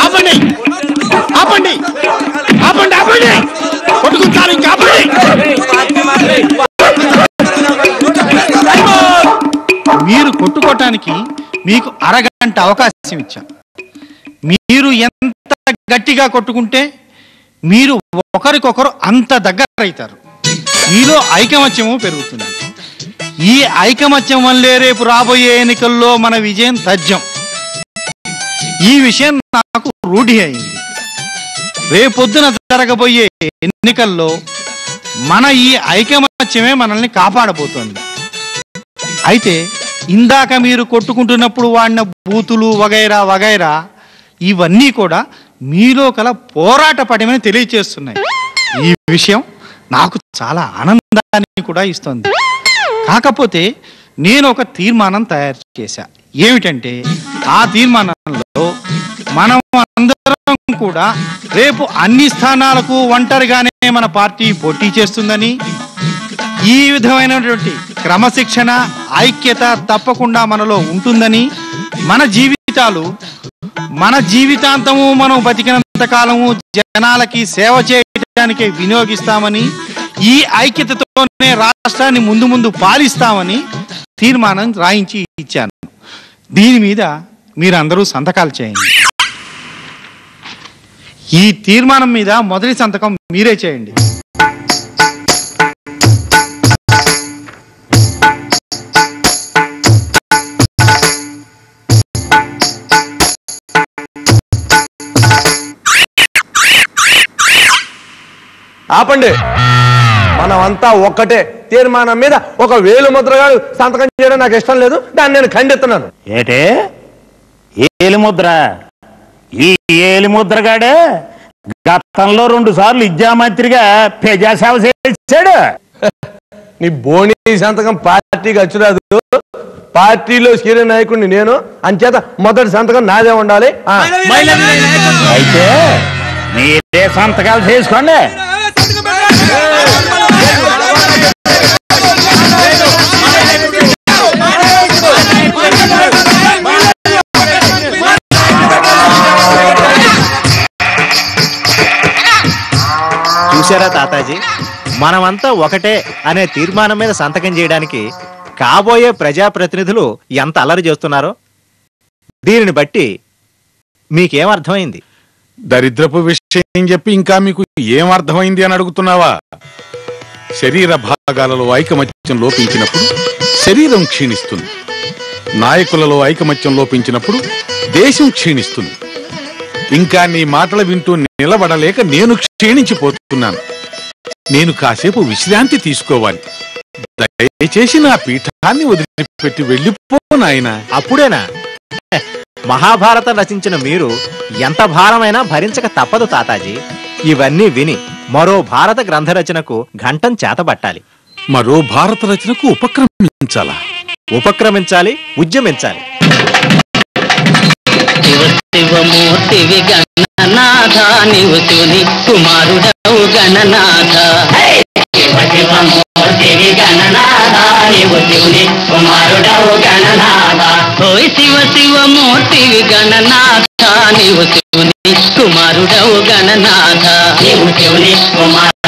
ఆపండి ఆపండి ఆపండి ఆపండి కొట్టుకుంటారు ఇంకా ఆపండి. మీరు కొట్టుకోవటానికి మీకు అరగంట అవకాశం ఇచ్చాం. మీరు ఎంత గట్టిగా కొట్టుకుంటే మీరు ఒకరికొకరు అంత దగ్గర అవుతారు. మీలో ఐకమత్యము పెరుగుతుంది. ఈ ఐకమత్యం వల్లే రేపు రాబోయే ఎన్నికల్లో మన విజయం తథ్యం. ఈ విషయం నాకు రూఢి అయింది. రేపొద్దున జరగబోయే ఎన్నికల్లో మన ఈ ఐకమత్యమే మనల్ని కాపాడబోతోంది. అయితే ఇందాక మీరు కొట్టుకుంటున్నప్పుడు వాడిన బూతులు వగైరా వగైరా ఇవన్నీ కూడా మీలో కల పోరాట పటిమని తెలియచేస్తున్నాయి. ఈ విషయం నాకు చాలా ఆనందాన్ని కూడా ఇస్తుంది. కాకపోతే నేను ఒక తీర్మానం తయారు చేశా. ఏమిటంటే ఆ తీర్మానంలో మనం అందరం కూడా రేపు అన్ని స్థానాలకు ఒంటరిగానే మన పార్టీ పోటీ చేస్తుందని, ఈ విధమైనటువంటి క్రమశిక్షణ ఐక్యత తప్పకుండా మనలో ఉంటుందని, మన జీవితాంతము మనం బతికినంత కాలము జనాలకి సేవ చేయడానికి వినియోగిస్తామని, ఈ ఐక్యతతోనే రాష్ట్రాన్ని ముందు ముందు పాలిస్తామని తీర్మానం రాయించి ఇచ్చాను. దీని మీద మీరందరూ సంతకాలు చేయండి. ఈ తీర్మానం మీద మొదటి సంతకం మీరే చేయండి. ఆపండి. మనమంతా ఒక్కటే తీర్మానం మీద ఒక వేలుముద్రగాడు సంతకం చేయడం నాకు ఇష్టం లేదు. దాన్ని నేను ఖండిస్తున్నాను. ఏటే ఏలిముద్ర? ఈ ఏలిముద్రగాడే గతంలో 2 సార్లు విద్యామంత్రిగా ప్రజాసేవ చేశాడు. నీ బోణి సంతకం పార్టీకి అచ్చురాదు. పార్టీలో సీనియర్ నాయకుడిని నేను, అంచేత మొదటి సంతకం నాదే ఉండాలి. అయితే మీరే సంతకాలు చేసుకోండి. చూసారా తాతాజీ, మనమంతా ఒకటే అనే తీర్మానం మీద సంతకం చేయడానికి కాబోయే ప్రజాప్రతినిధులు ఎంత అల్లరి చేస్తున్నారో. దీనిని బట్టి మీకేమర్థమైంది? దరిద్రపు విషయం చెప్పి ఇంకా మీకు ఏం అర్థమైంది అని అడుగుతున్నావా? శరీర భాగాలలో ఐకమత్యం లోపించినప్పుడు శరీరం క్షీణిస్తుంది. నాయకులలో ఐకమత్యం లోపించినప్పుడు దేశం క్షీణిస్తుంది. ఇంకా నీ మాటలు వింటూ నిలబడలేక నేను క్షీణించిపోతున్నాను. నేను కాసేపు విశ్రాంతి తీసుకోవాలి. దయచేసి నా పీఠాన్ని వదిలిపెట్టి వెళ్ళిపో నాయనా. అప్పుడేనా? మహాభారతం రచించిన మీరు ఎంత భారమైనా భరించక తప్పదు తాతాజీ. ఇవన్నీ విని మరో భారత గ్రంథ రచనకు ఘంటం చేతబట్టాలి. మరో భారత రచనకు ఉపక్రమించాలా? ఉపక్రమించాలి, ఉద్యమించాలి. శివమూర్తివి గణనాథ, నీవు శివుని కుమారుడవు గణనాథ. శివమూర్తివి గణనాథ, నీవు శివుని కుమారుడవు గణనాథ. ఓయ్ శివమూర్తివి గణనాథ, నీవు శివుని కుమారుడవు గణనాథ. నీవు శివుని కుమారు